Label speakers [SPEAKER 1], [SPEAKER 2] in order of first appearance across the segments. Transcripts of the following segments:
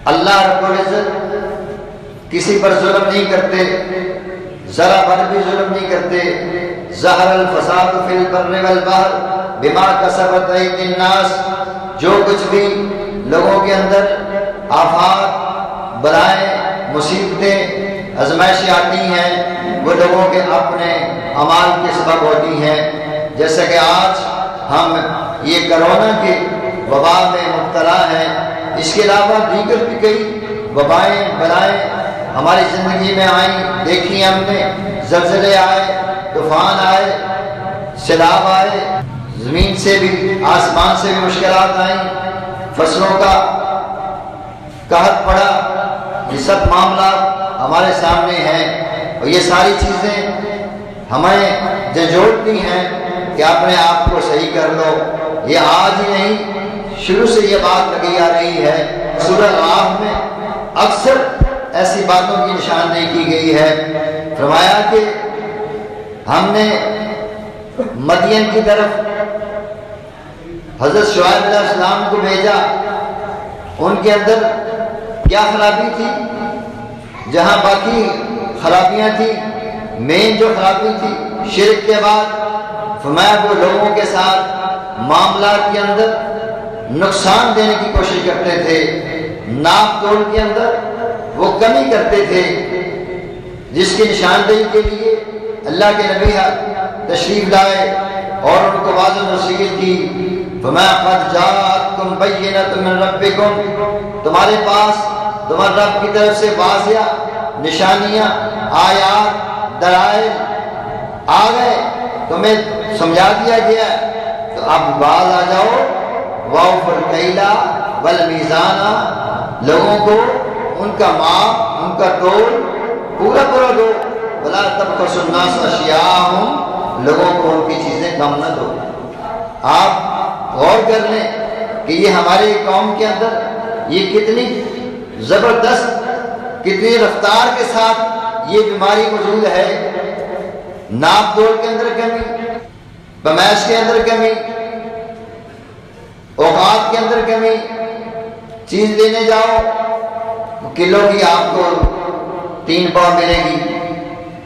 [SPEAKER 1] اللہ رب العزت کسی پر ظلم نہیں کرتے، ذرا بھر بھی ظلم نہیں کرتے۔ ظہر الفساد فی البر والبحر بما کسبت ایدی الناس، جو کچھ بھی لوگوں کے اندر آفات، بلائیں، مصیبتیں، آزمائشیں آتی ہیں، وہ لوگوں کے اپنے اعمال کے سبب ہوتی ہیں۔ جیسا کہ آج ہم یہ کرونا کے وبا میں مبتلا ہیں، اس کے علاوہ دیگر بھی کئی وبائیں، بلائیں ہماری زندگی میں آئیں، دیکھی ہم نے۔ زلزلے آئے، طوفان آئے، سیلاب آئے، زمین سے بھی آسمان سے بھی مشکلات آئیں، فصلوں کا قحط پڑا، یہ سب معاملات ہمارے سامنے ہیں، اور یہ ساری چیزیں ہمیں جھنجھوڑتی ہیں کہ اپنے آپ کو صحیح کر لو۔ یہ آج ہی نہیں، شروع سے یہ بات لگی آ رہی ہے۔ سورہ اعراف میں اکثر ایسی باتوں کی نشاندہی کی گئی ہے۔ فرمایا کہ ہم نے مدین کی طرف حضرت شعیب علیہ السلام کو بھیجا، ان کے اندر کیا خرابی تھی؟ جہاں باقی خرابیاں تھیں، مین جو خرابی تھی شرک کے بعد، فرمایا وہ لوگوں کے ساتھ معاملات کے اندر نقصان دینے کی کوشش کرتے تھے، ناپ تول کے اندر وہ کمی کرتے تھے، جس کی نشاندہی کے لیے اللہ کے نبی تشریف لائے اور ان کو واضح نصیحت کی۔ فرمایا قد جاءتکم بینۃ من ربکم، تمہارے پاس تمہارے رب کی طرف سے واضح نشانیاں، آیات، دلائل آ گئے، تمہیں سمجھا دیا گیا، تو اب باز آ جاؤ۔ وَأَوْفُوا الْكَيْلَ وَالْمِيزَانَ، لوگوں کو ان کا ماپ، ان کا تول پورا پورا دو۔ وَلَا تَبْخَسُوا النَّاسَ أَشْيَاءَهُمْ، لوگوں کو ان کی چیزیں کم نہ دو۔ آپ غور کر لیں کہ یہ ہماری قوم کے اندر یہ کتنی زبردست، کتنی رفتار کے ساتھ یہ بیماری موجود ہے۔ ناپ تول کے اندر کمی، پیمائش کے اندر کمی، اوقات کے اندر کمی، چیز لینے جاؤ کلو کی آپ کو 3 پاؤ ملے گی،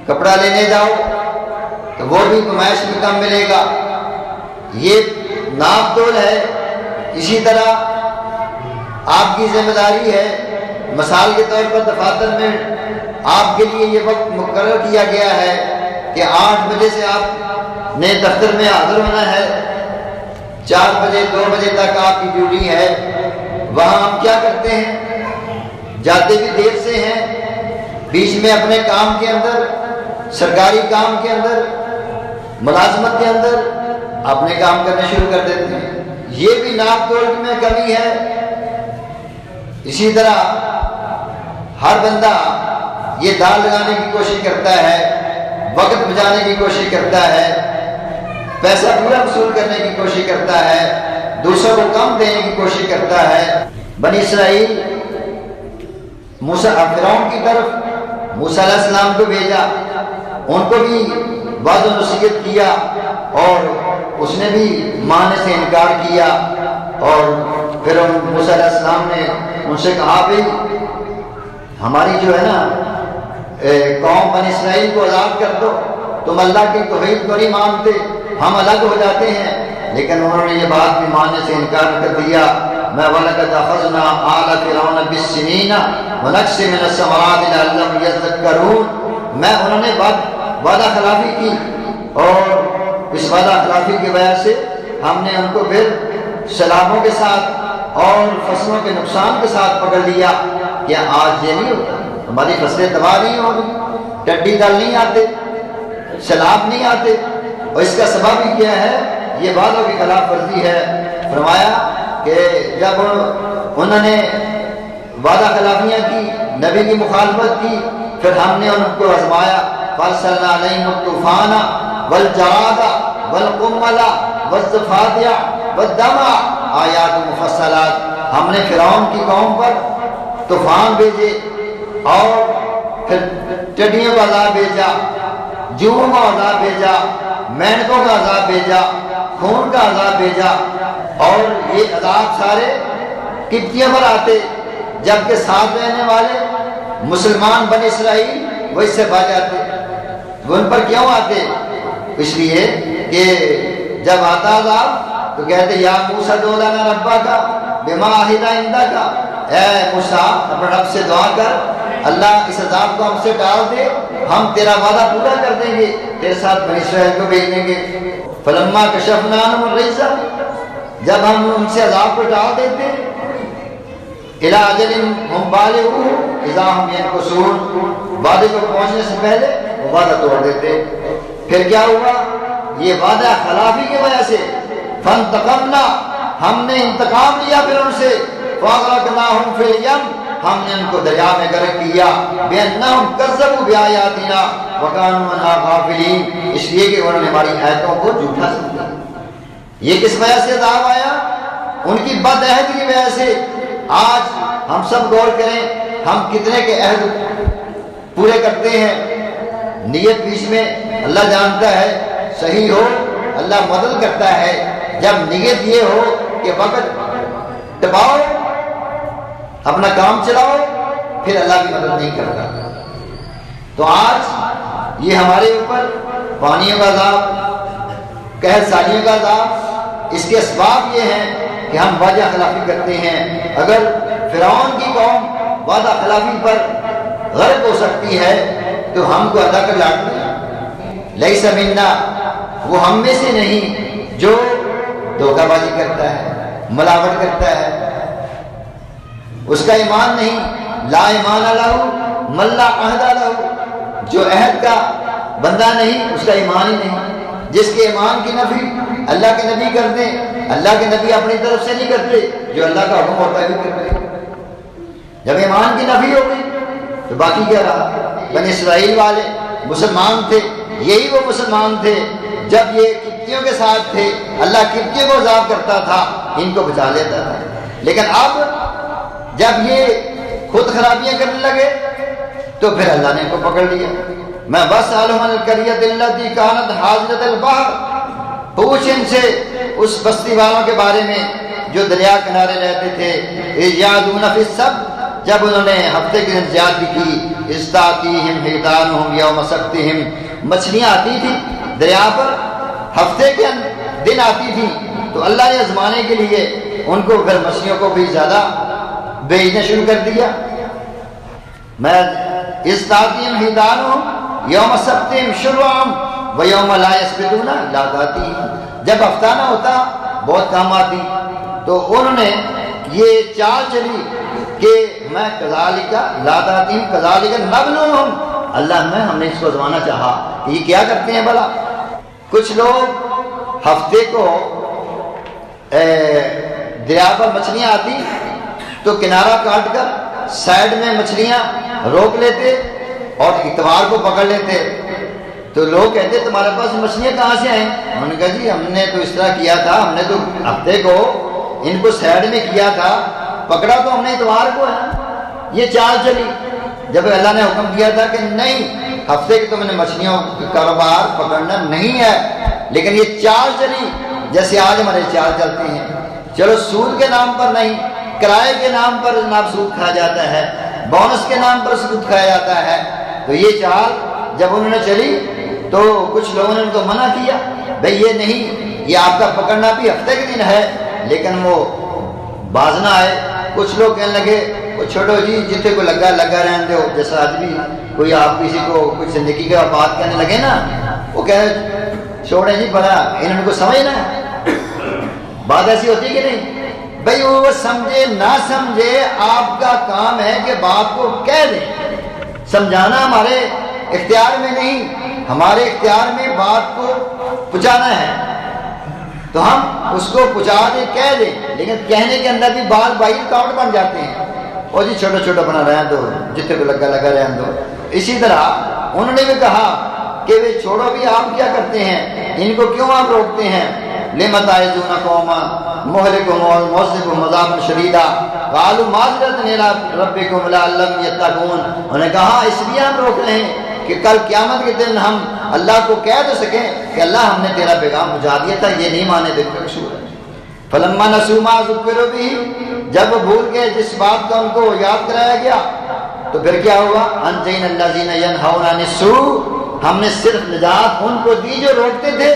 [SPEAKER 1] کپڑا لینے جاؤ تو وہ بھی پیمائش میں کم ملے گا۔ یہ ناپ تول ہے۔ اسی طرح آپ کی ذمہ داری ہے، مثال کے طور پر دفاتر میں آپ کے لیے یہ وقت مقرر کیا گیا ہے کہ 8 بجے سے آپ نے دفتر میں حاضر ہونا ہے، 4 بجے 2 بجے تک آپ کی ڈیوٹی ہے۔ وہاں ہم کیا کرتے ہیں؟ جاتے بھی دیر سے ہیں، بیچ میں اپنے کام کے اندر، سرکاری کام کے اندر، ملازمت کے اندر اپنے کام کرنے شروع کر دیتے ہیں۔ یہ بھی ناپ تول میں کمی ہے۔ اسی طرح ہر بندہ یہ دال لگانے کی کوشش کرتا ہے، وقت بچانے کی کوشش کرتا ہے، پیسہ پورا وصول کرنے کی کوشش کرتا ہے، دوسروں کو کم دینے کی کوشش کرتا ہے۔ بنی اسرائیل فرعون کی طرف موسیٰ علیہ السلام کو بھیجا، ان کو بھی وعظ و نصیحت کیا اور اس نے بھی ماننے سے انکار کیا، اور پھر موسیٰ علیہ السلام نے ان سے کہا بھی ہماری جو ہے نا قوم بنی اسرائیل کو آزاد کر دو، تم اللہ کی توحید کو نہیں مانتے، ہم الگ ہو جاتے ہیں۔ لیکن انہوں نے یہ بات بھی ماننے سے انکار کر دیا۔ میں وَلَقَدْ أَخَذْنَا آلَ فِرْعَوْنَ بِالسِّنِينَ وَنَقْصٍ مِّنَ الثَّمَرَاتِ لَعَلَّهُمْ يَذَّكَّرُونَ، میں انہوں نے وعدہ خلافی کی، اور اس وعدہ خلافی کی وجہ سے ہم نے ان کو پھر سیلابوں کے ساتھ اور فصلوں کے نقصان کے ساتھ پکڑ لیا۔ کیا آج یہ نہیں ہوتا؟ ہماری فصلیں تباہ نہیں ہو رہی، ٹڈی دل نہیں آتے، سیلاب نہیں آتے، اور اس کا سبب ہی کیا ہے؟ یہ وعدوں کی خلاف ورزی ہے۔ فرمایا کہ جب انہوں نے وعدہ خلافیاں کی، نبی کی مخالفت کی، پھر ہم نے ان کو آزمایا۔ فَأَرْسَلْنَا عَلَيْهِمُ الطُّوفَانَ وَالْجَرَادَ وَالْقُمَّلَ وَالضَّفَادِعَ وَالدَّمَ آیات مفصلات، ہم نے فرعون کی قوم پر طوفان بھیجے، اور پھر ٹڈیوں کا عذاب بھیجا، جوؤں کا عذاب بھیجا، مینڈکوں کا عذاب بھیجا، خون کا عذاب بھیجا، اور یہ عذاب سارے قبطیوں پر آتے۔ جبکہ ساتھ رہنے والے مسلمان بن اسرائیل وہ اس سے بھاگ جاتے، وہ ان پر کیوں آتے؟ اس لیے کہ جب آتا عذاب تو کہتے یا موسیٰ ادع لنا ربک بما عہد عندک، اے موسیٰ اپنے رب سے دعا کر اللہ اس عذاب کو ہم سے ٹال دے، ہم تیرا وعدہ پورا کر دیں گے، تیرے ساتھ بنی اسرائیل کو بھیج دیں گے۔ فلما کشفنا عنہم الرجز، جب ہم ان سے عذاب کو ٹال دیتے، الی اجل ہم بالغوہ اذا ہم ینکثون، وعدے کو پہنچنے سے پہلے وہ وعدہ توڑ دیتے۔ پھر کیا ہوا؟ یہ وعدہ خلافی کی وجہ سے فانتقمنا، ہم نے انتقام لیا پھر ان سے، فاغرقناہم فی الیم، ہم نے ان کو دریا میں غرق کیا، بأنہم کذبوا بآیاتنا وکانوا عنہا غافلین، اس لیے کہ انہوں نے ہماری آیتوں کو جھوٹا سمجھا۔ یہ کس وجہ سے عذاب آیا؟ ان کی بد عہد کی وجہ سے۔ آج ہم سب غور کریں، ہم کتنے کے عہد پورے کرتے ہیں؟ نیت بیچ میں اللہ جانتا ہے، صحیح ہو اللہ مدد کرتا ہے، جب نیت یہ ہو کہ وقت ٹپاؤ اپنا کام چلاؤ پھر اللہ کی مدد نہیں کرتا۔ تو آج یہ ہمارے اوپر پانیوں کا عذاب، قحط سالیوں کا عذاب، اس کے اسباب یہ ہیں کہ ہم وعدہ خلافی کرتے ہیں۔ اگر فرعون کی قوم وعدہ خلافی پر غرق ہو سکتی ہے تو ہم کو ادا کر لاتے ہیں، لیس منا، وہ ہم میں سے نہیں جو دھوکہ بازی کرتا ہے، ملاوٹ کرتا ہے، اس کا ایمان نہیں۔ لا ایمان لہ من لا عہد لہ، جو عہد کا بندہ نہیں اس کا ایمان ہی نہیں۔ جس کے ایمان کی نفی اللہ کے نبی کر دیں، اللہ کے نبی اپنی طرف سے نہیں کرتے، جو اللہ کا حکم ہوتا ہے وہ کرتے۔ جب ایمان کی نفی ہو گئی تو باقی کیا رہا؟ بنی اسرائیل والے مسلمان تھے، یہی وہ مسلمان تھے جب یہ قبطیوں کے ساتھ تھے، اللہ قبطیوں کو عذاب کرتا تھا، ان کو بچا لیتا تھا۔ لیکن اب جب یہ خود خرابیاں کرنے لگے تو پھر اللہ نے ان کو پکڑ لیا۔ میں بس عالم القریۃ التی کانت حاضرۃ البحر، پوچھ ان سے اس بستی والوں کے بارے میں جو دریا کنارے رہتے تھے، یعدون فی السبت، جب انہوں نے ہفتے کے دن زیادتی کی، استاتیہم حیتانہم یوم سبتہم، مچھلیاں آتی تھی دریا پر، ہفتے کے دن آتی تھی، تو اللہ نے آزمانے کے لیے ان کو پھر مچھلیوں کو بھی زیادہ بیچنا شروع کر دیا۔ میں استاتیہم حیتانہم یوم سبتہم شرعم ویوم لا یسبتون لا تاتیہم، جب ہفتہ نہ ہوتا بہت کام آتی، تو انہوں نے یہ چال چلی کہ میں کذالک لا تاتیہم کذالک نبلوہم، اللہ میں ہم نے اس کو آزمانا چاہا کہ یہ کیا کرتے ہیں بھلا۔ کچھ لوگ ہفتے کو دریا پر مچھلیاں آتی تو کنارہ کاٹ کر سائڈ میں مچھلیاں روک لیتے اور اتوار کو پکڑ لیتے، تو لوگ کہتے تمہارے پاس مچھلیاں کہاں سے آئیں؟ انہوں نے کہا جی ہم نے تو اس طرح کیا تھا، ہم نے تو ہفتے کو ان کو سائڈ میں کیا تھا، پکڑا تو ہم نے اتوار کو ہے۔ یہ چال چلی جب اللہ نے حکم دیا تھا کہ نہیں ہفتے کے تم نے مچھلیوں کا کاروبار پکڑنا نہیں ہے، لیکن یہ چال چلی جیسے آج ہمارے چال چلتے ہیں، چلو سود کے نام پر نہیں، کرائے کے نام پر جناب سود کھایا جاتا ہے، بونس کے نام پر سود کھایا جاتا ہے۔ تو یہ چال جب انہوں نے چلی تو کچھ لوگوں نے ان کو منع کیا، بھئی یہ نہیں، یہ آپ کا پکڑنا بھی ہفتے کے دن ہے، لیکن وہ باز نہ آئے۔ کچھ لوگ کہنے لگے وہ چھوڑو جی جتنے کو لگا رہنے دو، جیسا آج بھی کوئی آپ کسی کو کچھ زندگی کا بات کہنے لگے نا، وہ کہے چھوڑیں جی بڑا انہوں کو سمجھنا ہے، بات ایسی ہوتی کہ نہیں؟ بھئی وہ سمجھے نہ سمجھے آپ کا کام ہے کہ بات کو کہہ دیں، سمجھانا ہمارے اختیار میں نہیں، ہمارے اختیار میں بات کو پہنچانا ہے، تو ہم اس کو پہنچا دیں، کہہ دیں، لیکن کہنے کے اندر بھی بال بائی رکاوٹ بن جاتے ہیں، اور جی چھوٹا چھوٹا بنا رہنے دو، جتنے کو لگا رہنے دو۔ اسی طرح انہوں نے بھی کہا کہ وہ چھوڑو بھی، آپ کیا کرتے ہیں، ان کو کیوں آپ روکتے ہیں؟ لِمَ تَعِظُونَ قَوْمًا مُهْلِكُهُمْ وَمُعَذِّبُهُمْ عَذَابًا شَدِيدًا قَالُوا مَعْذِرَةً إِلَىٰ رَبِّكُمْ لَعَلَّهُمْ يَتَّقُونَ، انہوں نے کہا اس لیے ہم روک رہے ہیں کہ کل قیامت کے دن ہم اللہ کو کہہ تو سکیں کہ اللہ ہم نے تیرا پیغام پہنچا دیا تھا، یہ نہیں مانے تو ان کا قصور ہے۔ فلما نسوا ما ذکروا به، جب وہ بھول گئے جس بات کا ان کو یاد کرایا گیا تو پھر کیا ہوا؟ انجینا الذین ینہون عن السوء، ہم نے صرف نجات ان کو دی جو روکتے تھے،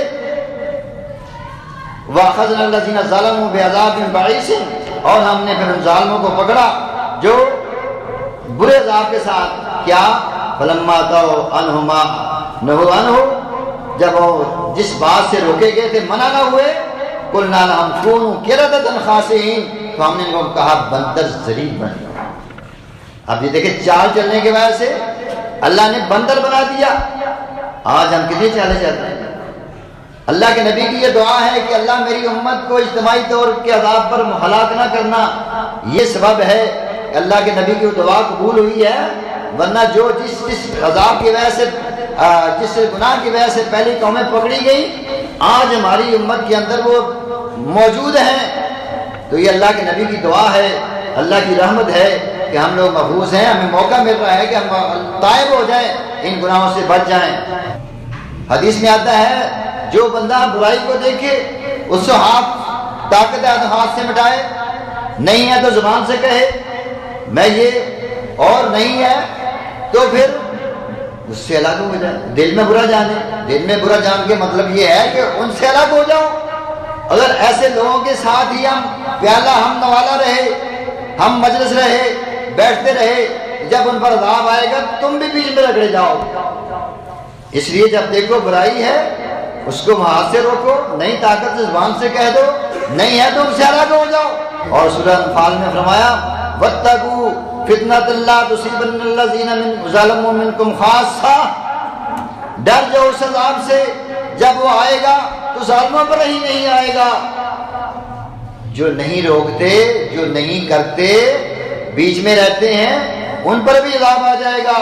[SPEAKER 1] واخذنا الذین ظلموا بعذاب بئیس، اور ہم نے پھر ان ظالموں کو پکڑا جو برے عذاب کے ساتھ۔ کیا؟ فلما اتوا عنہ ما نہوا عنہ، جب وہ جس بات سے روکے گئے تھے منع نہ ہوئے، قلنا لهم كونوا قردة خاسئین، تو ہم نے ان کو کہا بندر ذلیل بن جاؤ۔ اب یہ دیکھیں چال چلنے کی وجہ سے اللہ نے بندر بنا دیا۔ آج ہم کتنی چالیں چلتے ہیں؟ اللہ کے نبی کی یہ دعا ہے کہ اللہ میری امت کو اجتماعی طور کے عذاب پر ہلاک نہ کرنا، یہ سبب ہے کہ اللہ کے نبی کی دعا قبول ہوئی ہے، ورنہ جو جس عذاب کی وجہ سے جس گناہ کی وجہ سے پہلی قومیں پکڑی گئی، آج ہماری امت کے اندر وہ موجود ہیں۔ تو یہ اللہ کے نبی کی دعا ہے، اللہ کی رحمت ہے کہ ہم لوگ محفوظ ہیں، ہمیں موقع مل رہا ہے کہ ہم تائب ہو جائیں، ان گناہوں سے بچ جائیں۔ حدیث میں آتا ہے جو بندہ برائی کو دیکھے اس سے ہاتھ طاقت ہے تو ہاتھ سے مٹائے، نہیں ہے تو زبان سے کہے میں یہ، اور نہیں ہے تو پھر اس سے الگ ہو جائے، دل میں برا جانے۔ دل میں برا جان کے مطلب یہ ہے کہ ان سے الگ ہو جاؤ۔ اگر ایسے لوگوں کے ساتھ ہی ہم پیالہ ہم نوالا رہے، ہم مجلس رہے، بیٹھتے رہے، جب ان پر عذاب آئے گا تم بھی بیچ میں رگڑے جاؤ۔ اس لیے جب دیکھو برائی ہے اس کو ہاتھ سے روکو، نہیں طاقت سے زبان سے کہہ دو، نہیں ہے تو ان سے الگ ہو جاؤ۔ اور سورہ انفال میں فرمایا واتقوا فتنۃ لا تصیبن الذین ظلموا منکم خاصہ، ڈر جاؤ اس عذاب سے جب وہ آئے گا تو ظالموں پر ہی نہیں آئے گا، جو نہیں روکتے، جو نہیں کرتے، بیچ میں رہتے ہیں، ان پر بھی عذاب آ جائے گا۔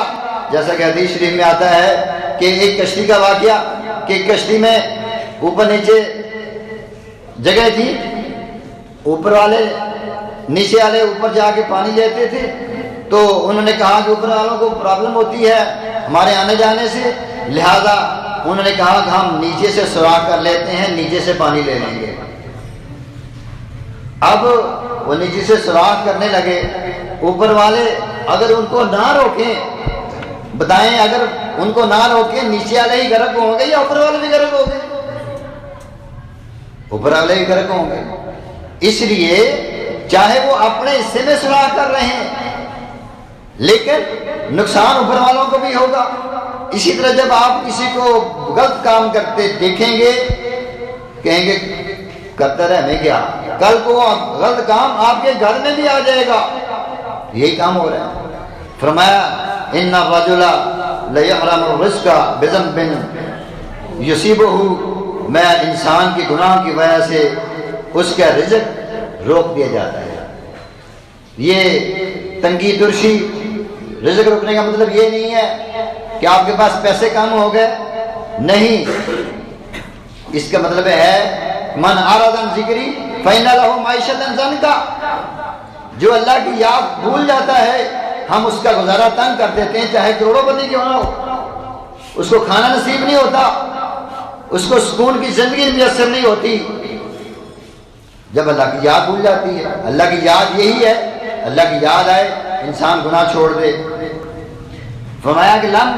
[SPEAKER 1] جیسا کہ حدیث شریف میں آتا ہے کہ ایک کشتی کا واقعہ، کہ ایک کشتی میں اوپر نیچے جگہ تھی، اوپر والے نیچے والے اوپر جا کے پانی لیتے تھے، تو انہوں نے کہا کہ اوپر والوں کو پرابلم ہوتی ہے ہمارے آنے جانے سے، لہذا انہوں نے کہا کہ ہم نیچے سے سوراخ کر لیتے ہیں، نیچے سے پانی لے لیں گے۔ اب وہ نیچے سے سوراخ کرنے لگے، اوپر والے اگر ان کو نہ روکیں، بتائیں اگر ان کو نہ روکیں نیچے والے ہی غرق ہوں گے یا اوپر والے بھی غرق ہوں گے؟ اوپر والے ہی غرق ہوں گے۔ اس لیے چاہے وہ اپنے حصے میں سوراخ کر رہے ہیں لیکن نقصان اوپر والوں کو بھی ہوگا۔ اسی طرح جب آپ کسی کو غلط کام کرتے دیکھیں گے کہیں گے کرتا رہے ہمیں کیا، کل کو غلط کام آپ کے گھر میں بھی آ جائے گا، یہی کام ہو رہا ہے۔ فرمایا ان الرجل لیحرم الرزق بذنب یصیبہ، میں انسان کے گناہ کی وجہ سے اس کا رزق روک دیا جاتا ہے۔ یہ تنگی درشی، رزق روکنے کا مطلب یہ نہیں ہے کہ آپ کے پاس پیسے کم ہو گئے، نہیں، اس کا مطلب ہے من اعرض عن ذکری فإن له معیشۃ ضنکا، جو اللہ کی یاد بھول جاتا ہے ہم اس کا گزارا تنگ کر دیتے ہیں، چاہے کروڑوں بندی کیوں نہ ہو، اس کو کھانا نصیب نہیں ہوتا، اس کو سکون کی زندگی میسر نہیں ہوتی جب اللہ کی یاد بھول جاتی ہے۔ اللہ کی یاد یہی ہے، اللہ کی یاد آئے انسان گناہ چھوڑ دے۔ فرمایا کہ لم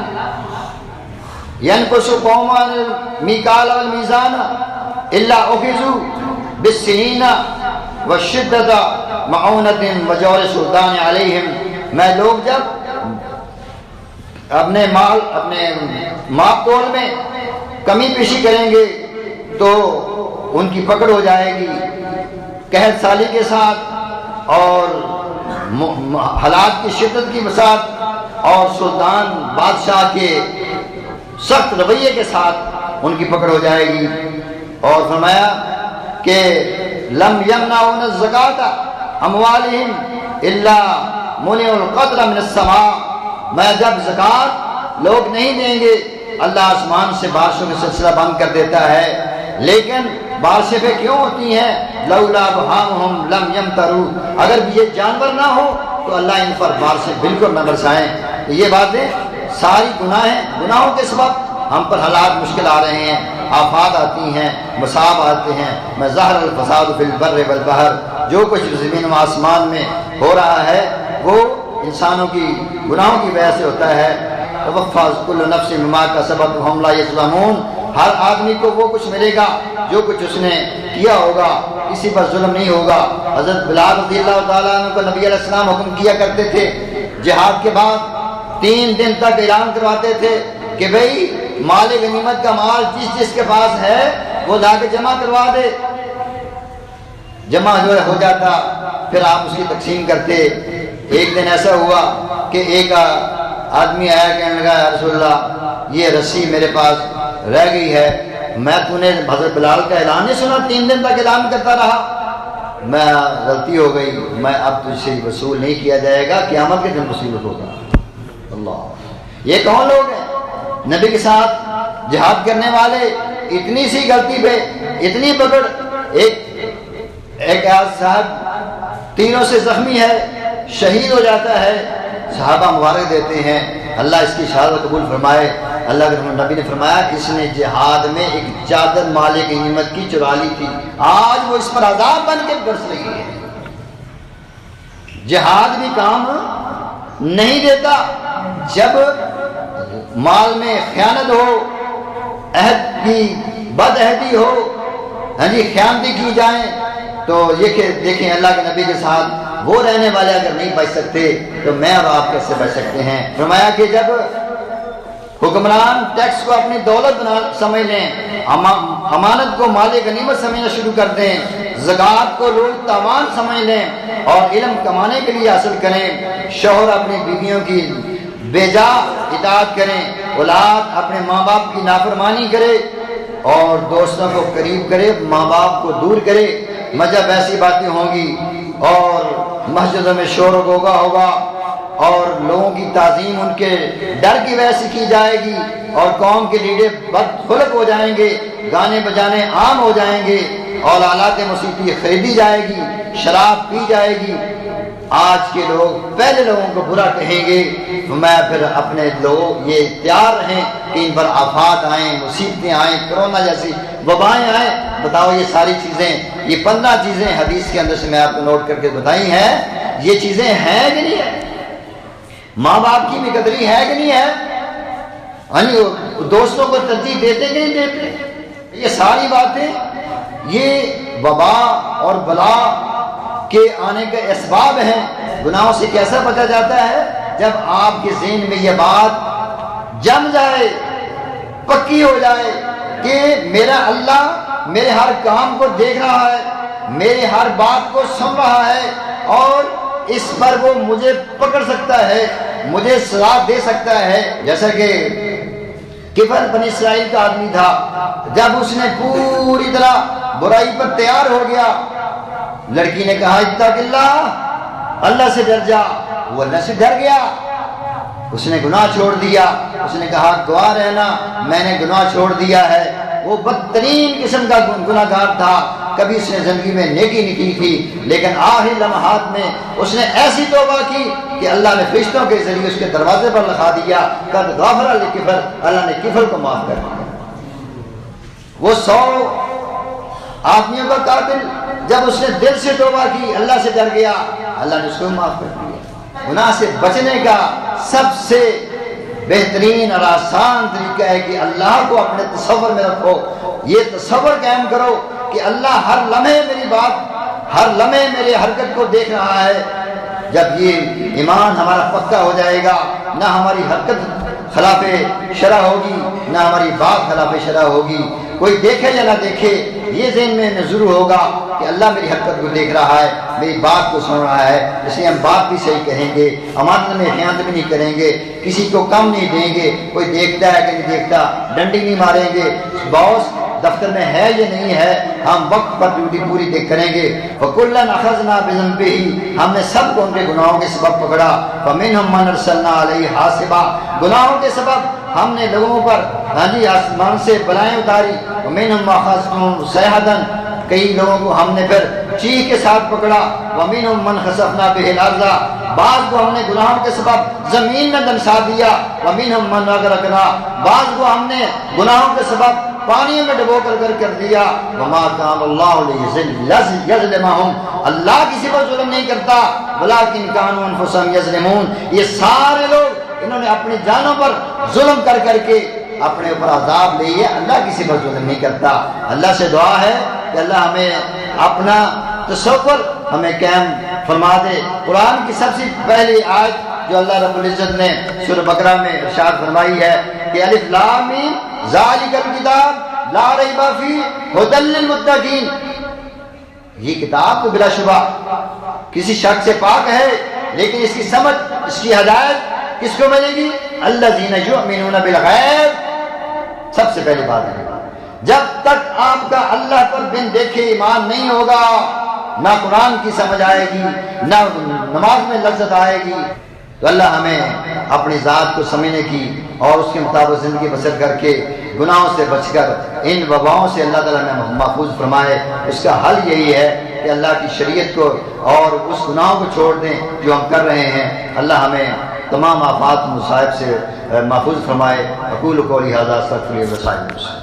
[SPEAKER 1] ينقص قوما الميقال والميزان الا اخذوا بالسنين والشدة معونة وجور سلطان علیہم، میں لوگ جب اپنے مال اپنے ماپ تول میں کمی پیشی کریں گے تو ان کی پکڑ ہو جائے گی قحط سالی کے ساتھ اور حالات کی شدت کی ساتھ اور سلطان بادشاہ کے سخت رویے کے ساتھ ان کی پکڑ ہو جائے گی۔ اور فرمایا کہ لم یمنعون الزکاۃ اموالہم الا منع القطر من السماء، میں جب زکوٰۃ لوگ نہیں دیں گے اللہ آسمان سے بارشوں کا سلسلہ بند کر دیتا ہے، لیکن بارشیں پہ کیوں ہوتی ہیں؟ لولا بہامہم لم یمطروا، اگر یہ جانور نہ ہو تو اللہ ان پر بارشیں بالکل نہ برسائیں۔ یہ باتیں ساری گناہوں کے سبب ہم پر حالات مشکل آ رہے ہیں۔ آفات آتی ہیں، مصائب آتے ہیں۔ میں ظہر الفساد فی البر والبحر، جو کچھ زمین و آسمان میں ہو رہا ہے وہ انسانوں کی گناہوں کی وجہ سے ہوتا ہے۔ وَوَفَّى كُلُّ نَفْسٍ بِمَا كَسَبَتْ وَهُمْ لَا يُظْلَمُونَ، ہر آدمی کو وہ کچھ ملے گا جو کچھ اس نے کیا ہوگا، کسی پر ظلم نہیں ہوگا۔ حضرت بلال رضی اللہ تعالیٰ عنہ کو نبی علیہ السلام حکم کیا کرتے تھے، جہاد کے بعد 3 دن تک اعلان کرواتے تھے کہ بھئی مال غنیمت کا مال جس کے پاس ہے وہ لا کے جمع کروا دے۔ جمع ہو جاتا، پھر آپ اس کی تقسیم کرتے۔ ایک دن ایسا ہوا کہ ایک آدمی آیا، کہنے لگا یا رسول اللہ یہ رسی میرے پاس رہ گئی ہے، تو نے حضرت بلال کا اعلان نہیں سنا، 3 دن تک اعلان کرتا رہا، میں غلطی ہو گئی، میں اب تجھ سے وصول نہیں کیا جائے گا، قیامت کے دن وصول ہوگا۔ اللہ، یہ کون لوگ ہیں؟ نبی کے ساتھ جہاد کرنے والے، اتنی سی غلطی پہ اتنی پکڑ۔ ایک صاحب تینوں سے زخمی ہے، شہید ہو جاتا ہے، صحابہ مبارک دیتے ہیں، اللہ اس کی شہادت قبول فرمائے۔ اللہ کے نبی نے فرمایا اس نے جہاد میں ایک چادر مال غنیمت کی چرا لی تھی، آج وہ اس پر عذاب بن کے برس رہی ہے۔ جہاد بھی کام نہیں دیتا جب مال میں خیانت ہو، عہد کی بد عہدی ہو، خیانتی کی جائیں، تو یہ کہ دیکھیں اللہ کے نبی کے ساتھ وہ رہنے والے اگر نہیں بچ سکتے تو میں اور آپ کیسے بچ سکتے ہیں۔ فرمایا کہ جب حکمران ٹیکس کو اپنی دولت سمجھ لیں، امانت کو مال غنیمت سمجھنا شروع کر دیں، زکوٰۃ کو لوگ تاوان سمجھ لیں اور علم کمانے کے لیے حاصل کریں، شوہر اپنی بیویوں کی بیجا اطاعت کریں، اولاد اپنے ماں باپ کی نافرمانی کرے اور دوستوں کو قریب کرے، ماں باپ کو دور کرے، مذہب ایسی باتیں ہوں گی اور مسجدوں میں شور و غوغا ہوگا اور لوگوں کی تعظیم ان کے ڈر کی وجہ سے کی جائے گی اور قوم کے لیڈر بد خلق ہو جائیں گے، گانے بجانے عام ہو جائیں گے اور آلات موسیقی خریدی جائے گی، شراب پی جائے گی۔ آج کے لوگ پہلے لوگوں کو برا کہیں گے، میں پھر اپنے لوگ یہ تیار رہیں کہ ان پر آفات آئیں، مصیبتیں آئیں، کرونا جیسی وبائیں آئیں۔ بتاؤ یہ ساری چیزیں، یہ 15 چیزیں حدیث کے اندر سے میں آپ کو نوٹ کر کے بتائی ہیں، یہ چیزیں ہیں کہ نہیں ہیں؟ ماں باپ کی بھی قدری ہے کہ نہیں ہے؟ دوستوں کو ترجیح دیتے کہ نہیں دیتے؟ یہ ساری باتیں یہ وبا اور بلا کے آنے کے اسباب ہیں۔ گناہوں سے کیسا بچا جاتا ہے؟ جب آپ کے ذہن میں یہ بات جم جائے، پکی ہو جائے کہ میرا اللہ میرے ہر کام کو دیکھ رہا ہے، میرے ہر بات کو سن رہا ہے اور اس پر وہ مجھے پکڑ سکتا ہے، مجھے سزا دے سکتا ہے۔ جیسا کہ کفر بنی اسرائیل کا آدمی تھا، جب اس نے پوری طرح برائی پر تیار ہو گیا، لڑکی نے کہا اتق اللہ، اللہ سے ڈر جا، وہ اللہ سے ڈر گیا، اس نے گناہ چھوڑ دیا، اس نے کہا گواہ رہنا میں نے گناہ چھوڑ دیا ہے۔ وہ بدترین قسم کا گناہ گار تھا، کبھی اس نے زندگی میں نیکی نہیں کی تھی، لیکن آخری لمحات میں اس نے ایسی توبہ کی کہ اللہ نے فرشتوں کے ذریعے اس کے دروازے پر لکھا دیا قد غفر لکفر، اللہ نے کفر کو معاف کر دیا۔ وہ 100 آدمیوں کا قاتل جب اس نے دل سے توبہ کی، اللہ سے ڈر گیا، اللہ نے اس کو معاف کر دیا۔ گناہ سے بچنے کا سب سے بہترین اور آسان طریقہ ہے کہ اللہ کو اپنے تصور میں رکھو، یہ تصور قائم کرو کہ اللہ ہر لمحے میری بات، ہر لمحے میری حرکت کو دیکھ رہا ہے۔ جب یہ ایمان ہمارا پکا ہو جائے گا، نہ ہماری حرکت خلاف شرع ہوگی، نہ ہماری بات خلاف شرع ہوگی۔ کوئی دیکھے یا نہ دیکھے، یہ ذہن میں ضرور ہوگا کہ اللہ میری حرکت کو دیکھ رہا ہے، میری بات کو سن رہا ہے، اس لیے ہم بات بھی صحیح کہیں گے، امانت میں خیانت بھی نہیں کریں گے، کسی کو کم نہیں دیں گے، کوئی دیکھتا ہے کہ نہیں دیکھتا ڈنڈی نہیں ماریں گے، باس دفتر میں ہے یا نہیں ہے، ہم وقت پر ڈیوٹی پوری کریں گے۔ وَكُلًّا أَخَذْنَا بِذَنبِهِ، ہم نے سب کو ان کے گناہوں کے سبب پکڑا۔ فَمِنْهُمْ مَنْ أَرْسَلْنَا عَلَيْهِ حَاصِبًا، گناہوں کے سبب ہم نے لوگوں پر آسمان سے بلائیں اتاری۔ وَمِنْهُمْ أَخَذْتُهُمْ صَيْحَةً، کئی لوگوں کو ہم نے پھر چیخ کے ساتھ پکڑا۔ وَمِنْهُمْ مَنْ خَسَفْنَا بِهِ الْأَرْضَ، بعض کو ہم نے گناہوں کے سبب زمین میں دنسا دیا۔ وَمِنْهُمْ مَنْ أَغْرَقْنَا، بعض کو ہم نے گناہوں کے سبب پانی میں ڈبو کر دیا. وما کان اللہ یظلمہم، اللہ کسی پر ظلم نہیں کرتا. ولکن کانوا انفسہم یظلمون، یہ سارے لوگ انہوں نے اپنی جانوں پر ظلم کر کے اپنے اوپر عذاب لیے. اللہ کسی پر ظلم نہیں کرتا. اللہ سے دعا ہے کہ اللہ ہمیں اپنا تصور ہمیں قائم فرما دے. قرآن کی سب سے پہلی آیت جو اللہ رب العزت نے سورہ بقرہ میں ارشاد فرمائی ہے کہ الف لام میم ذالک الکتاب لا ریب فیہ ھدی للمتقین، یہ کتاب تو بلا شبہ کسی شک سے پاک ہے، لیکن اس کی سمجھ، اس کی ہدایت کس کو ملے گی؟ الذین یؤمنون بالغیب. سب سے پہلی بات ہے جب تک آپ کا اللہ پر بن دیکھے ایمان نہیں ہوگا، نہ قرآن کی سمجھ آئے گی، نہ نماز میں لذت آئے گی. تو اللہ ہمیں اپنی ذات کو سمجھنے کی اور اس کے مطابق زندگی بسر کر کے گناہوں سے بچ کر ان وباؤں سے اللہ تعالیٰ نے محفوظ فرمائے. اس کا حل یہی ہے کہ اللہ کی شریعت کو اور اس گناہوں کو چھوڑ دیں جو ہم کر رہے ہیں. اللہ ہمیں تمام آفات مصائب سے محفوظ فرمائے. اقول قولی ھذا استغفر اللہ.